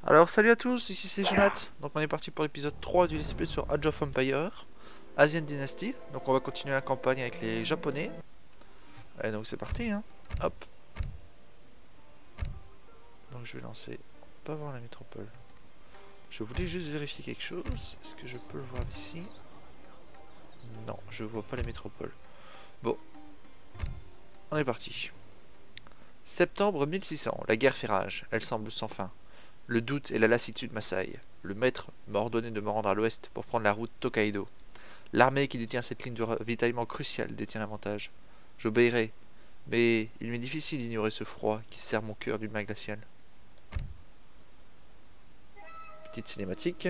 Alors salut à tous, ici c'est Jonathan. Donc on est parti pour l'épisode 3 du display sur Age of Empire, Asian Dynasty. Donc on va continuer la campagne avec les japonais. Et donc c'est parti hein. Hop. Donc je vais lancer. On peut pas voir la métropole. Je voulais juste vérifier quelque chose. Est-ce que je peux le voir d'ici? Non, je vois pas les métropoles. Bon. On est parti. Septembre 1600, la guerre fait rage. Elle semble sans fin. Le doute et la lassitude m'assaillent. Le maître m'a ordonné de me rendre à l'ouest pour prendre la route Tokaido. L'armée qui détient cette ligne de ravitaillement cruciale détient l'avantage. J'obéirai, mais il m'est difficile d'ignorer ce froid qui serre mon cœur d'une main glaciale. Petite cinématique.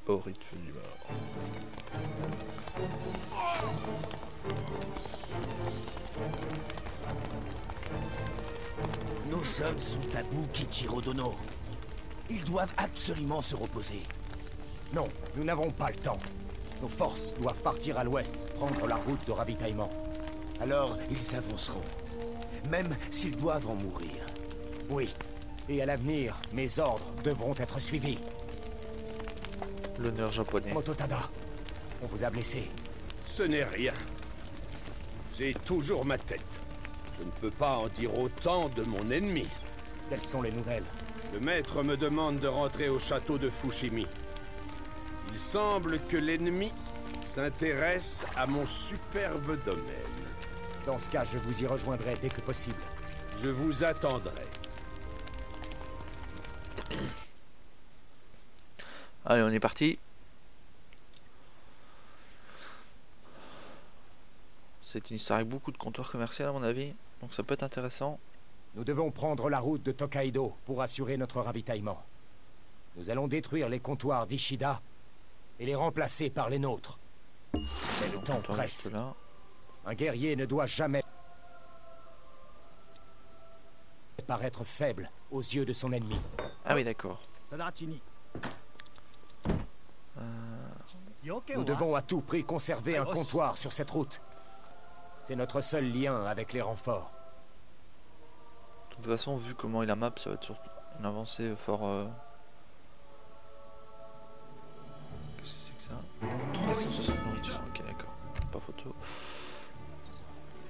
Au rythme du mort. Nos hommes sont à bout, Kichiro Dono. Ils doivent absolument se reposer. Non, nous n'avons pas le temps. Nos forces doivent partir à l'ouest, prendre la route de ravitaillement. Alors, ils avanceront. Même s'ils doivent en mourir. Oui. Et à l'avenir, mes ordres devront être suivis. L'honneur japonais. Mototada, on vous a blessé. Ce n'est rien. J'ai toujours ma tête. Je ne peux pas en dire autant de mon ennemi. Quelles sont les nouvelles? Le maître me demande de rentrer au château de Fushimi. Il semble que l'ennemi s'intéresse à mon superbe domaine. Dans ce cas, je vous y rejoindrai dès que possible. Je vous attendrai. Allez, on est parti. C'est une histoire avec beaucoup de comptoirs commerciaux à mon avis, donc ça peut être intéressant. Nous devons prendre la route de Tokaido pour assurer notre ravitaillement. Nous allons détruire les comptoirs d'Ishida et les remplacer par les nôtres. Mais le temps presse. Un guerrier ne doit jamais paraître faible aux yeux de son ennemi. Ah oui, d'accord. Nous devons à tout prix conserver un comptoir sur cette route. C'est notre seul lien avec les renforts. De toute façon, vu comment il a map, ça va être surtout une avancée fort... Qu'est-ce que c'est que ça? 360 nourriture, ok d'accord. Pas photo.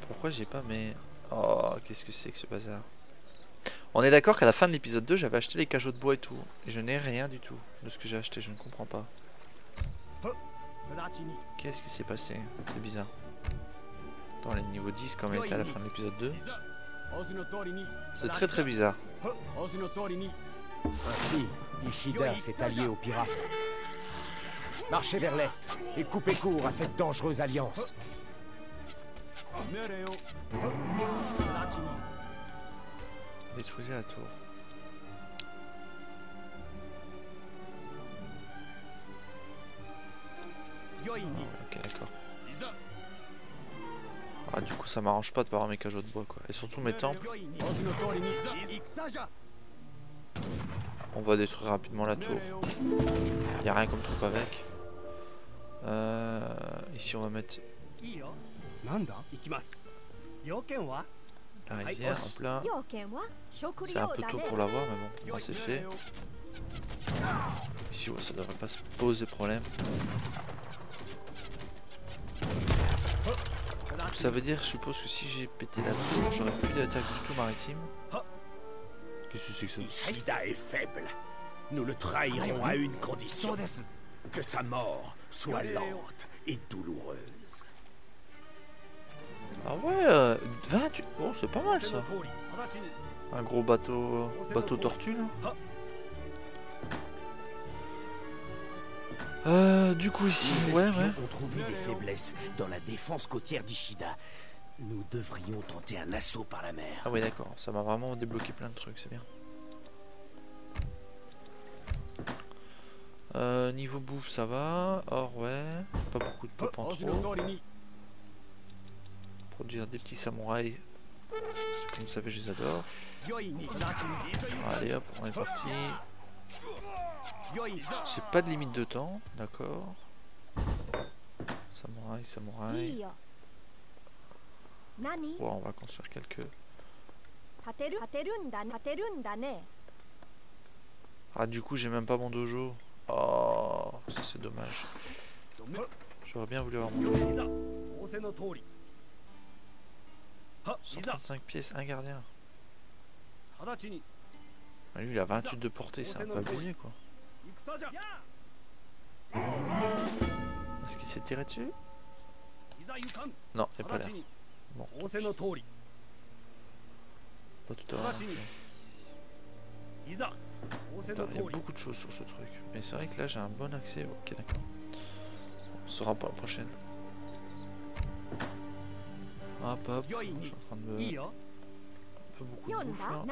Pourquoi j'ai pas mes... Oh, qu'est-ce que c'est que ce bazar? On est d'accord qu'à la fin de l'épisode 2, j'avais acheté les cajots de bois et tout. Et je n'ai rien du tout de ce que j'ai acheté, je ne comprends pas. Qu'est-ce qui s'est passé? C'est bizarre. Attends, les niveaux 10 comme elle était à la fin de l'épisode 2. C'est très très bizarre. Ainsi, Ishida s'est allié aux pirates. Marchez vers l'est et coupez court à cette dangereuse alliance. Détruisez la tour. Ok d'accord. Ah du coup ça m'arrange pas de pas avoir mes cajots de bois quoi. Et surtout mes temples. On va détruire rapidement la tour. Y a rien comme troupe avec. Ici on va mettre la rizière, hop là. C'est un peu tôt pour l'avoir mais bon, là c'est fait. Ici ouais, ça devrait pas se poser problème. Ça veut dire, je suppose que si j'ai pété la tour, j'aurais plus d'attaque du tout maritime. Qu'est-ce que c'est que ça? Ishida est faible. Nous le trahirons à une condition. Que sa mort soit lente et douloureuse. Ah ouais, 28... Oh, c'est pas mal ça. Un gros bateau tortue là. Du coup ici, ouais. On trouvé des faiblesses dans la défense côtière d'Ishida. Nous devrions tenter un assaut par la mer. Ah ouais d'accord, ça m'a vraiment débloqué plein de trucs, c'est bien. Niveau bouffe ça va, or ouais, pas beaucoup de pop en trop. Produire des petits samouraïs, comme vous savez je les adore. Allez hop, on est parti. J'ai pas de limite de temps, d'accord. Samouraï. Bon, on va construire quelques. Ah, du coup, j'ai même pas mon dojo. Oh, ça c'est dommage. J'aurais bien voulu avoir mon dojo. 135 pièces, un gardien. Ah, lui, il a 28 de portée, c'est un peu abusé, quoi. Est-ce qu'il s'est tiré dessus? Non, il n'y a pas l'air. Bon. Pas tout à l'heure. Il y a beaucoup de choses sur ce truc. Mais c'est vrai que là, j'ai un bon accès. Ok, d'accord. On saura pour la prochaine. Hop, hop. Je suis en train de... Un peu beaucoup de bouffe, là.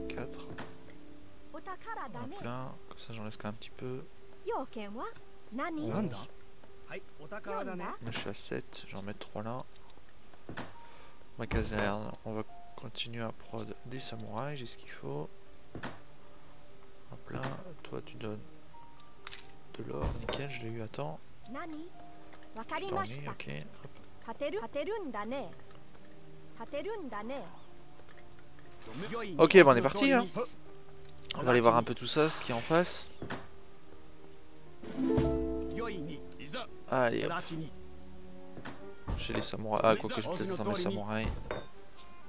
4. Hop là. Comme ça, j'en laisse quand même un petit peu. 11. Là, je suis à 7. J'en mets 3 là. Ma caserne. On va continuer à prod des samouraïs. J'ai ce qu'il faut. Hop là. Toi, tu donnes de l'or. Nickel, je l'ai eu à temps. Je t'en ai, ok. Ok, bon, on est parti. Hein. On va aller voir un peu tout ça, ce qui est en face. Allez, hop. Chez les samouraïs. Ah, quoi que je vais peut-être attendre les samouraïs.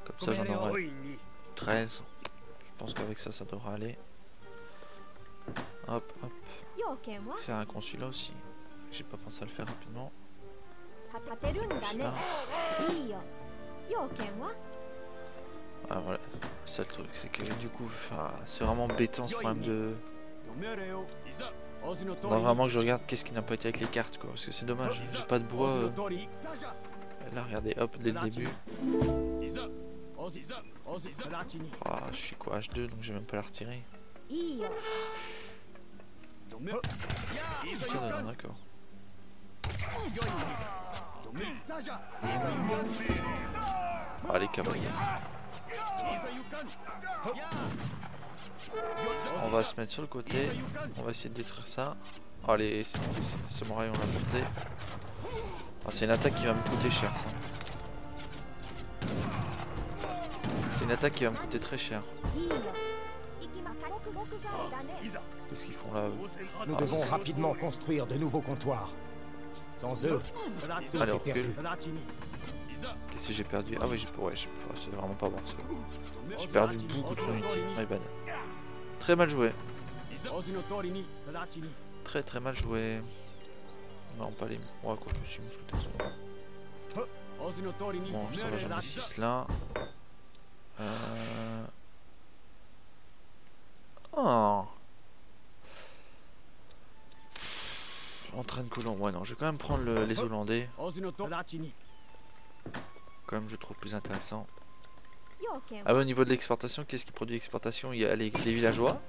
Comme ça, j'en aurai 13. Je pense qu'avec ça, ça devrait aller. Hop, hop. Faire un consulat aussi. J'ai pas pensé à le faire rapidement. Consulat. Ah, voilà. Ça, le truc, c'est que du coup, c'est vraiment embêtant ce problème de. Non, vraiment que je regarde qu'est-ce qui n'a pas été avec les cartes, quoi. Parce que c'est dommage, j'ai pas de bois. Là, regardez, hop, dès le début. Ah, je suis quoi, H2, donc j'ai même pas la retirer. Ok, d'accord. Ah, les cavaliers. On va se mettre sur le côté. On va essayer de détruire ça. Oh, les samouraïs ont la portée. Ah, c'est une attaque qui va me coûter cher, ça. C'est une attaque qui va me coûter très cher. Qu'est-ce qu'ils font là, eux? Nous devons rapidement construire de nouveaux comptoirs. Sans eux, allez, on recule. Qu'est-ce que j'ai perdu? Ah oui, c'est vraiment pas bon ça. J'ai perdu beaucoup trop d'unités. My bad. Très mal joué. Très très mal joué. Non, pas les... Ouais, quoi que si, mousquetaires sont là. Bon, ça va, j'en ai 6 là. Oh. Entraîne colon. Ouais, non, je vais quand même prendre les Hollandais. Quand même, je trouve plus intéressant. Ah, au niveau de l'exportation, qu'est-ce qui produit l'exportation? Il y a les villageois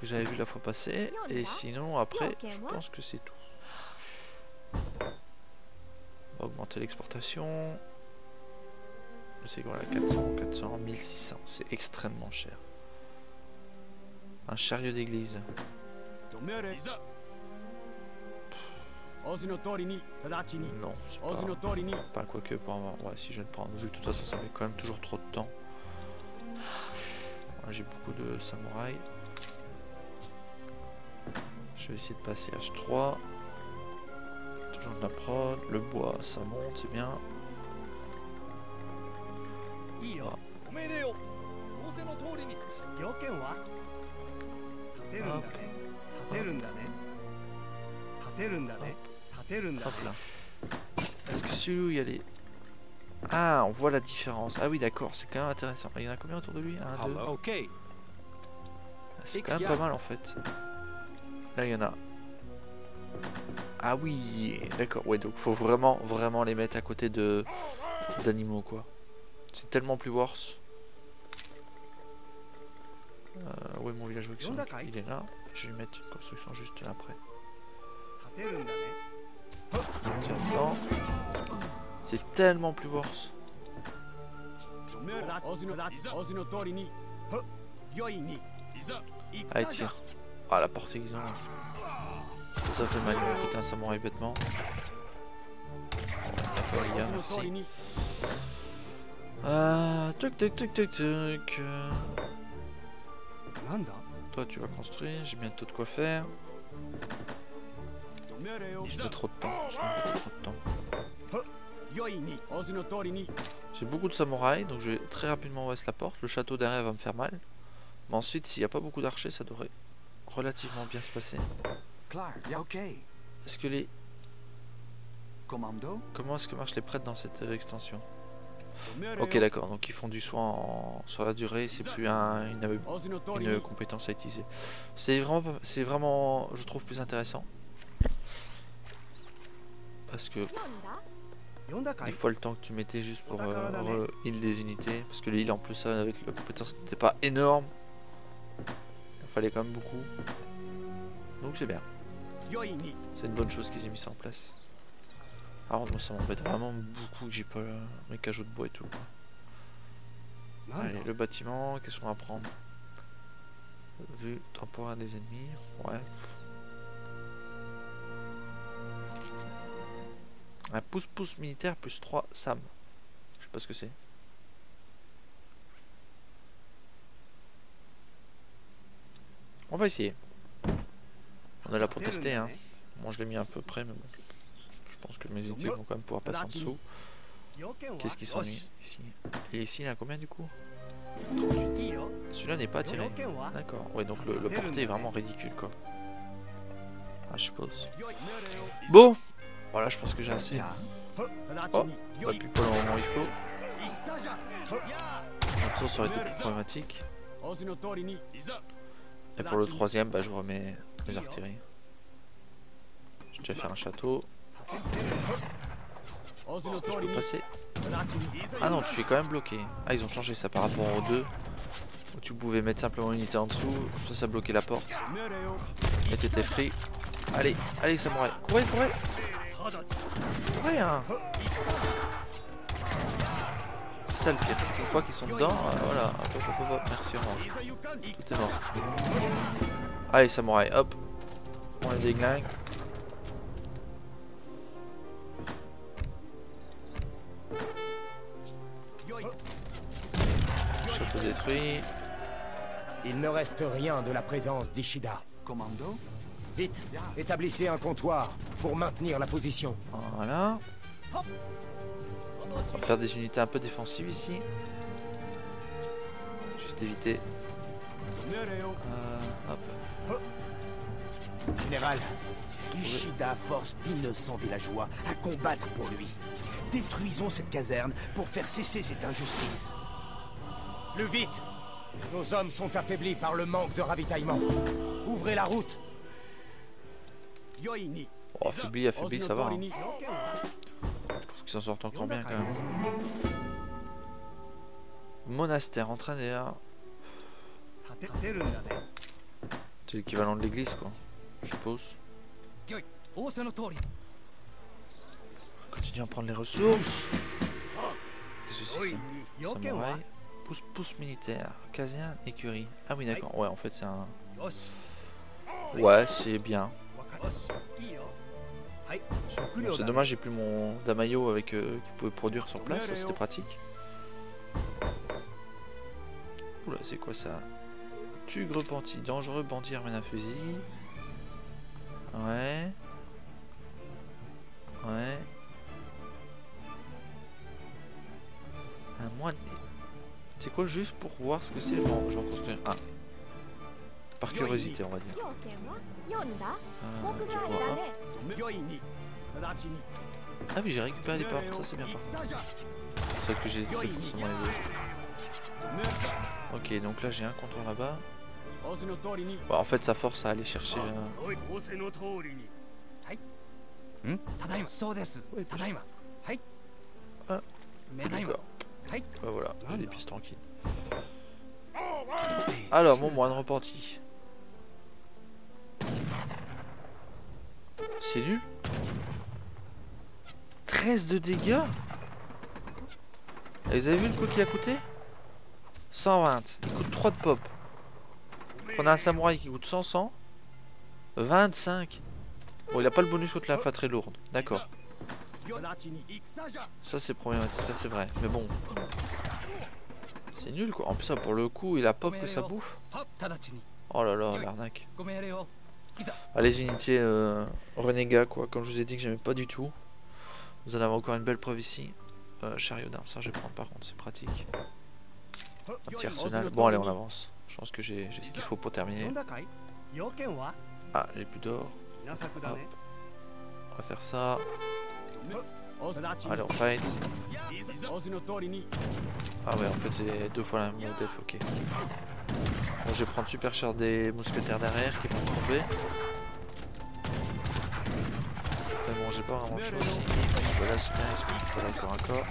que j'avais vu la fois passée. Et sinon, après, je pense que c'est tout. On va augmenter l'exportation. C'est quoi là? 400, 1600. C'est extrêmement cher. Un chariot d'église. Non, c'est pas quoique pour avoir... Ouais, si je vais le prendre. Vu que de toute façon, ça met quand même toujours trop de temps. J'ai beaucoup de samouraïs. Je vais essayer de passer H3. Toujours de la prod. Le bois, ça monte, c'est bien. Voilà. Hop là. Est-ce que celui où il y a les... Ah, on voit la différence. Ah oui, d'accord, c'est quand même intéressant. Il y en a combien autour de lui? 1, 2. C'est quand même pas mal en fait. Là, il y en a. Ah oui, d'accord. Ouais, donc faut vraiment les mettre à côté d'animaux, quoi. C'est tellement plus worse. Ouais, mon villageois il est là. Je vais lui mettre une construction juste là après. C'est tellement plus worse. Allez, tire. Ah, la portée qu'ils ont. Ça fait mal, ils vont péter un samouraï bêtement. D'accord, les gars, merci. Tuc. toi tu vas construire, j'ai bientôt de quoi faire. Je mets trop de temps, J'ai beaucoup de samouraïs, donc je vais très rapidement ouvrir la porte. Le château derrière va me faire mal. Mais ensuite, s'il n'y a pas beaucoup d'archers, ça devrait relativement bien se passer. Est-ce que les... Comment est-ce que marchent les prêtres dans cette extension? Ok, d'accord, donc ils font du soin sur la durée, c'est plus une compétence à utiliser. C'est vraiment, je trouve, plus intéressant. Parce que des fois le temps que tu mettais juste pour heal des unités, parce que le heal en plus avec la compétence n'était pas énorme, il fallait quand même beaucoup, donc c'est bien, c'est une bonne chose qu'ils aient mis ça en place. Alors moi ça m'embête vraiment beaucoup que j'ai pas mes cajots de bois et tout. Allez, le bâtiment, qu'est-ce qu'on va prendre? Vue temporaire des ennemis, ouais. Un pouce-pouce militaire plus 3 SAM. Je sais pas ce que c'est. On va essayer. On est là pour tester, hein. Moi je l'ai mis un peu près, mais bon. Je pense que mes unités vont quand même pouvoir passer en dessous. Qu'est-ce qu'ils sont mis ici? Et ici, il y a combien du coup? 38. Celui-là n'est pas tiré. D'accord. Ouais, donc le porté est vraiment ridicule, quoi. Ah, je suppose. Bon. Voilà, je pense que j'ai assez. Oh, on va plus pas le moment où il faut. Un tour ça aurait été plus problématique. Et pour le troisième, bah, je remets mes artilleries. J'ai déjà fait un château. Est-ce que je peux passer? Ah non, tu es quand même bloqué. Ah, ils ont changé ça par rapport aux deux. Où tu pouvais mettre simplement une unité en dessous. Ça bloquait la porte. Et t'étais free. Allez, allez, samouraï. Courez, courez. Courez, hein. C'est ça le pire, c'est qu'une fois qu'ils sont dedans, voilà. Hop, merci, au revoir. Tout est mort. Allez, samouraï, hop. On les déglingue. Château détruit. Il ne reste rien de la présence d'Ishida. Commando? Vite, établissez un comptoir pour maintenir la position. Voilà. On va faire des unités un peu défensives ici. Juste éviter. Hop. Général, Ishida force d'innocents villageois à combattre pour lui. Détruisons cette caserne pour faire cesser cette injustice. Plus vite! Nos hommes sont affaiblis par le manque de ravitaillement. Ouvrez la route! Oh, affaibli, ça va. Hein. Je trouve qu'ils s'en sortent encore bien quand même. Monastère, entrain d'air. C'est l'équivalent de l'église, quoi. Je suppose. Continue à prendre les ressources. Qu'est-ce que c'est que ça? Samouraï. Pouce militaire. Caserne, écurie. Ah oui, d'accord. Ouais, en fait, c'est un. Ouais, c'est bien. Bon, c'est dommage, j'ai plus mon Damayo avec qui pouvait produire sur place, ça c'était pratique. Oula, c'est quoi ça? Tue repenti, dangereux, bandit ramène un fusil. Ouais. Ouais. Un moine. C'est quoi, juste pour voir ce que c'est, je vais en construire un. Par curiosité, on va dire. Ah oui, j'ai récupéré les portes, ça c'est bien par contre. C'est vrai que j'ai pris forcément les autres. Ok, donc là j'ai un contour là-bas. Bon, en fait, ça force à aller chercher. D'accord. Voilà, j'ai des pistes tranquilles. Alors, mon moine repenti. C'est nul. 13 de dégâts. Et vous avez vu le coup qu'il a coûté? 120. Il coûte 3 de pop. On a un samouraï qui coûte 100. 25. Bon, il a pas le bonus contre l'infanterie lourde. D'accord. Ça c'est problématique, ça c'est vrai. Mais bon. C'est nul quoi. En plus, ça, pour le coup, il a pop que ça bouffe. Oh là là, l'arnaque. Ah, les unités renégats, quoi. Comme je vous ai dit que j'aimais pas du tout. Vous en avez encore une belle preuve ici. Chariot d'armes, ça je vais prendre par contre, c'est pratique. Un petit arsenal. Bon, allez, on avance. Je pense que j'ai ce qu'il faut pour terminer. Ah, j'ai plus d'or. Hop. On va faire ça. Allez, on fight. Ah ouais, en fait c'est 2 fois la même def, ok. Bon, je vais prendre super cher des mousquetaires derrière qui vont tomber. Mais bon, j'ai pas vraiment le choix ici. Voilà, c'est bien, il se met encore un corps.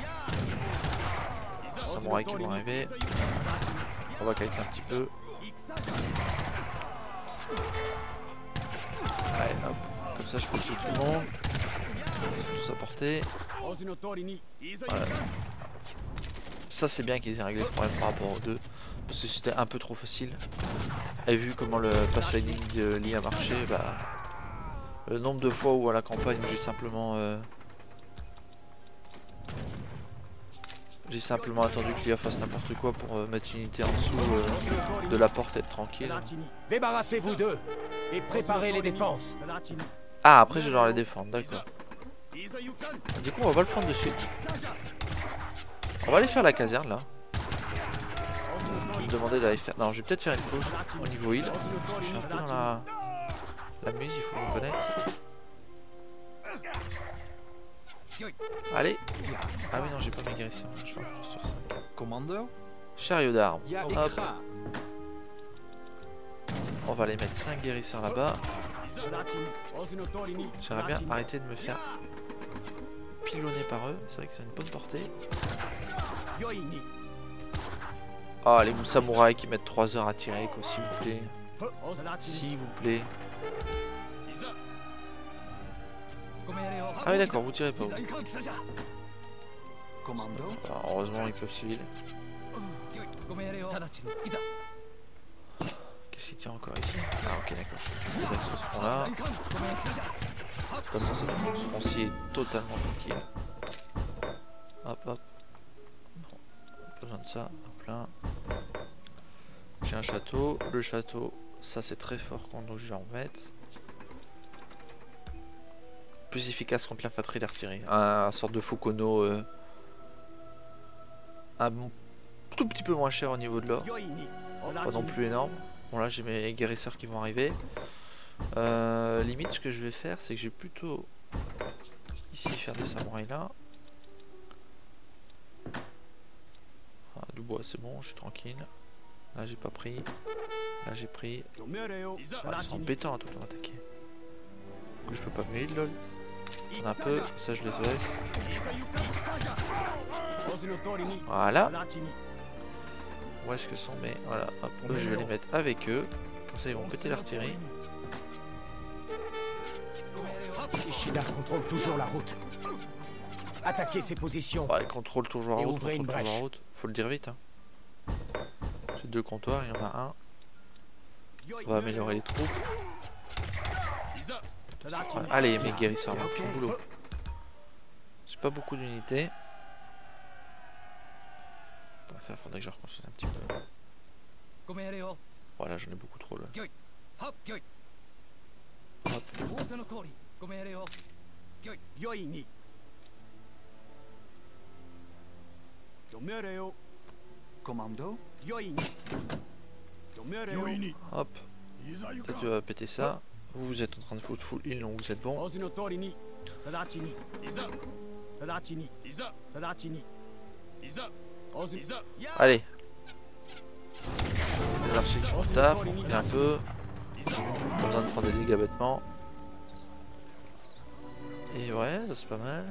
Samouraïs qui vont arriver. On va kiter un petit peu. Allez, hop. Comme ça, je peux tuer tout le monde. Ils sont tous à portée. Voilà. Ça, c'est bien qu'ils aient réglé ce problème par rapport aux deux. Parce que c'était un peu trop facile. Et vu comment le pass lightning de Lee a marché, bah, le nombre de fois où à la campagne j'ai simplement attendu que Lee fasse n'importe quoi pour mettre une unité en dessous de la porte et être tranquille. Débarrassez-vous d'eux et préparez les défenses. Ah, après je dois les défendre, d'accord. Du coup on va pas le prendre de suite. On va aller faire la caserne là. Je me demandais d'aller faire... Non, je vais peut-être faire une pause au niveau heal. Parce que je suis un peu dans la muse, il faut le reconnaître. Allez. Ah oui non, j'ai pas mes guérisseurs. Je vais juste sur ça. Commando. Chariot d'armes. Hop. On va aller mettre 5 guérisseurs là-bas. J'aimerais bien arrêter de me faire pilonner par eux. C'est vrai que c'est une bonne portée. Ah, les samouraïs qui mettent 3 heures à tirer, quoi, s'il vous plaît. S'il vous plaît. Ah oui d'accord, vous tirez pas vous. Alors, heureusement ils peuvent suivre. Qu'est-ce qu'il tire encore ici? Ah ok d'accord, je pense qu'il va sur ce front là. De toute façon ce front-ci est totalement tranquille. Hop hop. Non, pas besoin de ça, hop là. J'ai un château, le château, ça c'est très fort quand donc je vais en mettre. Plus efficace contre l'infanterie d'artillerie. Un sorte de Fukono. Un tout petit peu moins cher au niveau de l'or. Pas non plus énorme. Bon là j'ai mes guérisseurs qui vont arriver. Limite ce que je vais faire c'est que je vais plutôt ici faire des samouraïs là. Ah, du bois c'est bon, je suis tranquille. Là j'ai pas pris. Là j'ai pris. Ah, c'est embêtant à tout le temps attaquer. Du coup je peux pas me heal lol. Un peu, ça je les laisse. Voilà. Où est-ce que sont mes... Voilà, hop, eux, je vais les mettre avec eux. Comme ça ils vont péter l'artillerie. Ishida contrôle toujours la route. Attaquez ses positions. Ouais, il contrôle toujours la route, Faut le dire vite. Hein. J'ai 2 comptoirs, il y en a un. On va améliorer les troupes. Allez mes guérisseurs là, bon boulot. J'ai pas beaucoup d'unités. Faudrait que je reconstruise un petit peu. Voilà, j'en ai beaucoup trop là. Hop. Commando. Hop. Toi tu vas péter ça. Vous êtes en train de foutre full heal, donc vous êtes bon. Allez. Les archers qui font le taf, on file un peu. Pas besoin de prendre des dégâts bêtement. Et ouais, ça c'est pas mal.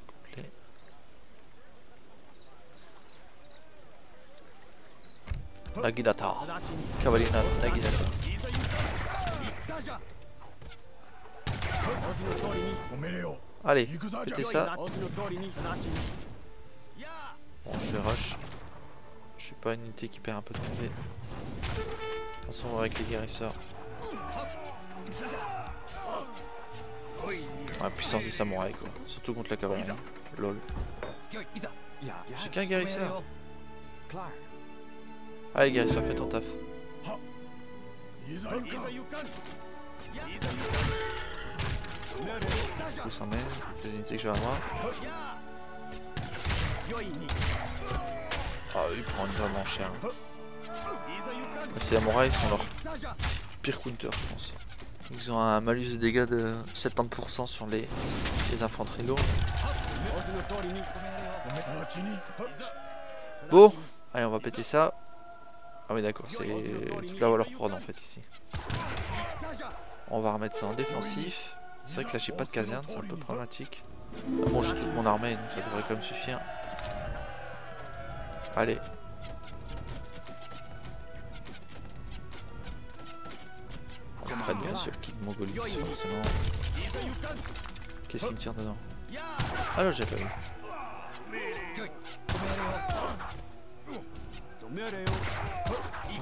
Complet. Naginata. Cavalier Naginata. Allez, pétez ça. Bon, je vais rush. Je suis pas une unité qui perd un peu de PV. De toute façon, avec les guérisseurs. Ouais, puissance des samouraïs quoi. Surtout contre la cavalerie. Lol. J'ai qu'un guérisseur. Allez, guérisseur, fais ton taf. Du coup, ça m'aide. C'est les unités que je vais avoir. Ah, ils prennent vraiment cher. Ces samouraïs sont leur pire counter, je pense. Ils ont un malus de dégâts de 70% sur les infanteries lourdes. Bon, allez, on va péter ça. Ah oui, d'accord, c'est toute la valeur prod en fait ici. On va remettre ça en défensif. C'est vrai que là j'ai pas de caserne, c'est un peu problématique. Bon, j'ai toute mon armée, donc ça devrait quand même suffire. Allez. On prête bien sûr Kid Mongolis, forcément. Qu'est-ce qui me tire dedans? Ah là, j'ai pas vu.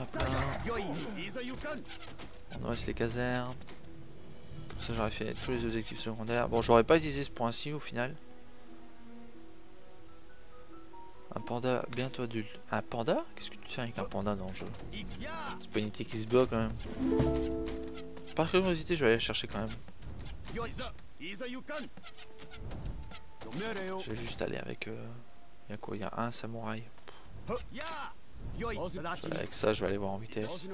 Hop là. On reste les casernes. Comme ça j'aurais fait tous les objectifs secondaires. Bon, j'aurais pas utilisé ce point-ci au final. Un panda bientôt adulte. Un panda? Qu'est-ce que tu fais avec un panda dans le jeu? C'est pas une unité qui se bat quand même. Par curiosité, je vais aller chercher quand même. Je vais juste aller avec... Il y a quoi? Il y a un samouraï. Avec ça, je vais aller voir en vitesse.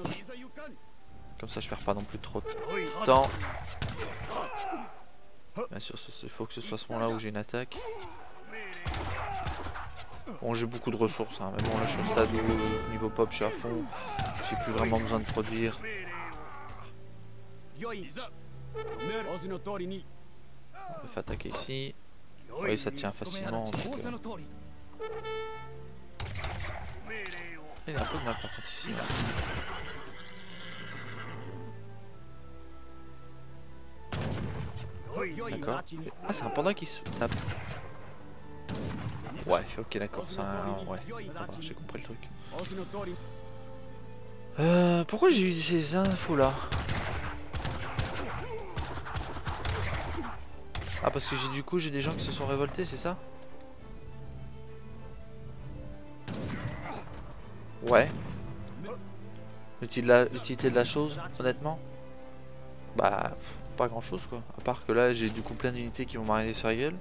Comme ça, je perds pas non plus trop de temps. Bien sûr, il faut que ce soit ce moment-là où j'ai une attaque. Bon, j'ai beaucoup de ressources, hein. Mais bon, là, je suis au stade où niveau pop, je suis à fond. J'ai plus vraiment besoin de produire. On va faire attaquer ici. Oui, ça tient facilement. Donc, il y a un peu de mal par contre ici. D'accord. Ah, c'est un panda qui se tape. Ouais, ok, d'accord. C'est un... Ouais, j'ai compris le truc. Pourquoi j'ai eu ces infos là? Ah, parce que du coup j'ai des gens qui se sont révoltés, c'est ça? Ouais. L'utilité de la chose, honnêtement? Bah, pas grand chose quoi. À part que là j'ai du coup plein d'unités qui vont m'arriver sur la gueule.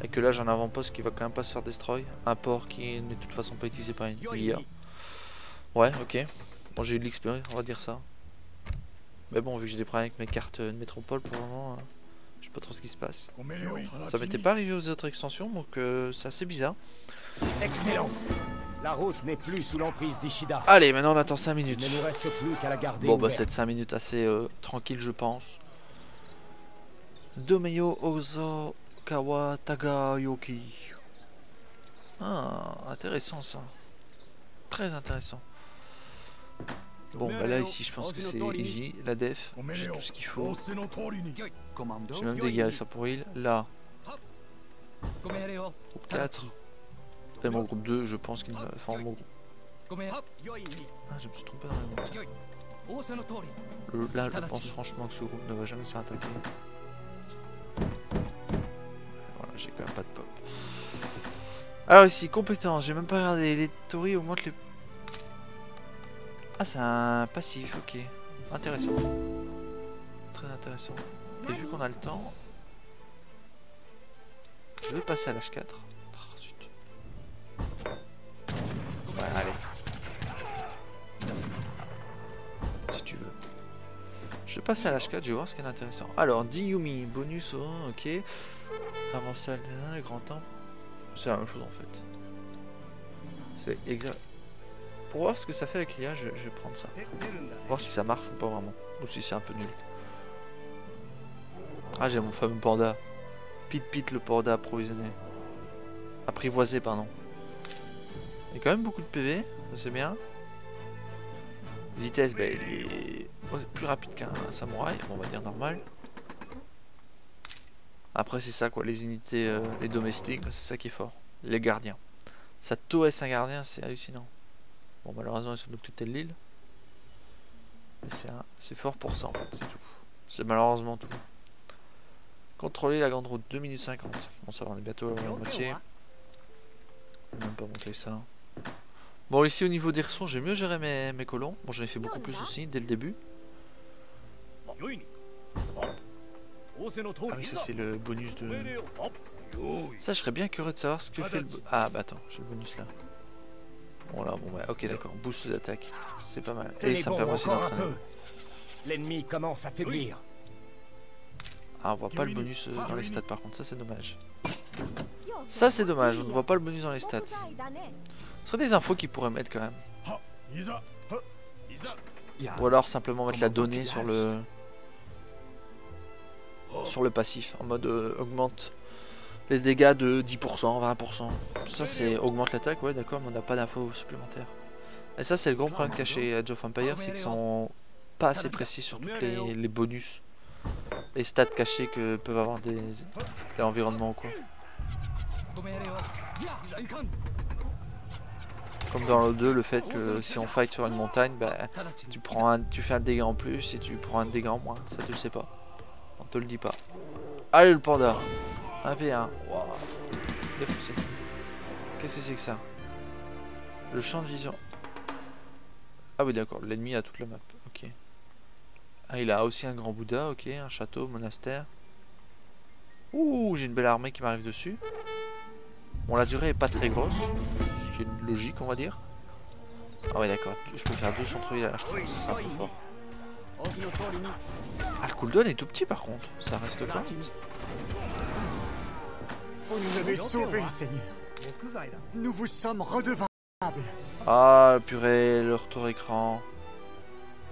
Et que là j'ai un avant-poste qui va quand même pas se faire destroy. Un port qui n'est de toute façon pas utilisé par une IA. Ouais, ok. Bon, j'ai eu de l'expérience, on va dire ça. Mais bon, vu que j'ai des problèmes avec mes cartes de métropole pour le moment, je sais pas trop ce qui se passe. Ça m'était pas arrivé aux autres extensions, donc c'est assez bizarre. Excellent. La route n'est plus sous l'emprise d'Ishida. Allez, maintenant on attend 5 minutes. Il ne nous reste plus qu'à la garder bon, bah ouverte. c'est 5 minutes assez tranquille, je pense. Domeyo Ozo Kawa Tagayoki. Ah, intéressant ça. Très intéressant. Bon, bah là ici je pense que c'est easy. La def, j'ai tout ce qu'il faut. J'ai même des guérisseurs pour heal. Là, groupe 4. Et mon groupe 2, je pense qu'il va... Enfin, mon groupe... Ah, je me suis trompé dans les mots. Là, je pense franchement que ce groupe ne va jamais se faire attaquer. Voilà, j'ai quand même pas de pop. Alors ici, compétences. J'ai même pas regardé. Les Tori augmentent les... Ah, c'est un passif, ok. Intéressant. Très intéressant. Et vu qu'on a le temps, je vais passer à l'H4. Oh, zut. Ouais, allez. Si tu veux. Je vais passer à l'H4, je vais voir ce qui est intéressant. Alors, Diyumi, bonus, oh, ok. Avancer à le grand temps. C'est la même chose en fait. C'est exact. Pour voir ce que ça fait avec l'IA, je vais prendre ça. Voir si ça marche ou pas vraiment. Ou si c'est un peu nul. Ah, j'ai mon fameux panda. Pit le panda approvisionné. Apprivoisé, pardon. Il y a quand même beaucoup de PV, ça c'est bien. Vitesse, bah, il est plus rapide qu'un samouraï, on va dire normal. Après c'est ça quoi, les unités, les domestiques, bah, c'est ça qui est fort. Les gardiens. Ça TOS un gardien, c'est hallucinant. Bon, malheureusement ils sont de côté de l'île. Mais c'est fort pour ça en fait, c'est tout. C'est malheureusement tout. Contrôler la grande route, 2 minutes 50. Bon, ça va, on est bientôt à la moitié. On va même pas monter ça. Bon, ici au niveau des ressources, j'ai mieux géré mes colons. Bon, j'en ai fait beaucoup plus aussi dès le début. Ah oui, ça c'est le bonus de... Ça, je serais bien curieux de savoir ce que fait le... Ah bah attends, j'ai le bonus là. Bon là, bon ouais, ok d'accord, boost d'attaque. C'est pas mal. Et ça me permet aussi d'entraîner. L'ennemi commence à faiblir. Ah, on voit pas le bonus dans les stats par contre, ça c'est dommage. Ça c'est dommage, on ne voit pas le bonus dans les stats. Ce serait des infos qu'ils pourraient mettre quand même. Ou alors simplement mettre la donnée sur le passif, en mode augmente les dégâts de 10%, 20%. Ça c'est augmente l'attaque, ouais d'accord, mais on n'a pas d'infos supplémentaires. Et ça c'est le gros problème caché à Age of Empires, c'est qu'ils sont pas assez précis sur tous les bonus, les stats cachés que peuvent avoir les environnements ou quoi. Comme dans le 2, le fait que si on fight sur une montagne, bah, tu fais un dégât en plus et tu prends un dégât en moins. Ça tu le sais pas. On te le dit pas. Allez le panda. 1v1. Wow. Défoncé. Qu'est-ce que c'est que ça? Le champ de vision. Ah oui d'accord, l'ennemi a toute la map. Ok. Ah il a aussi un grand Bouddha, ok, un château, monastère. Ouh, j'ai une belle armée qui m'arrive dessus. Bon, la durée est pas très grosse, ce qui est logique, on va dire. Ah ouais, d'accord, je peux faire 2 centres-villes, je trouve que c'est un peu fort. Ah, le cooldown est tout petit par contre, ça reste correct. Vous nous avez sauvés, Seigneur. Nous vous sommes redevables. Ah, purée, le retour écran.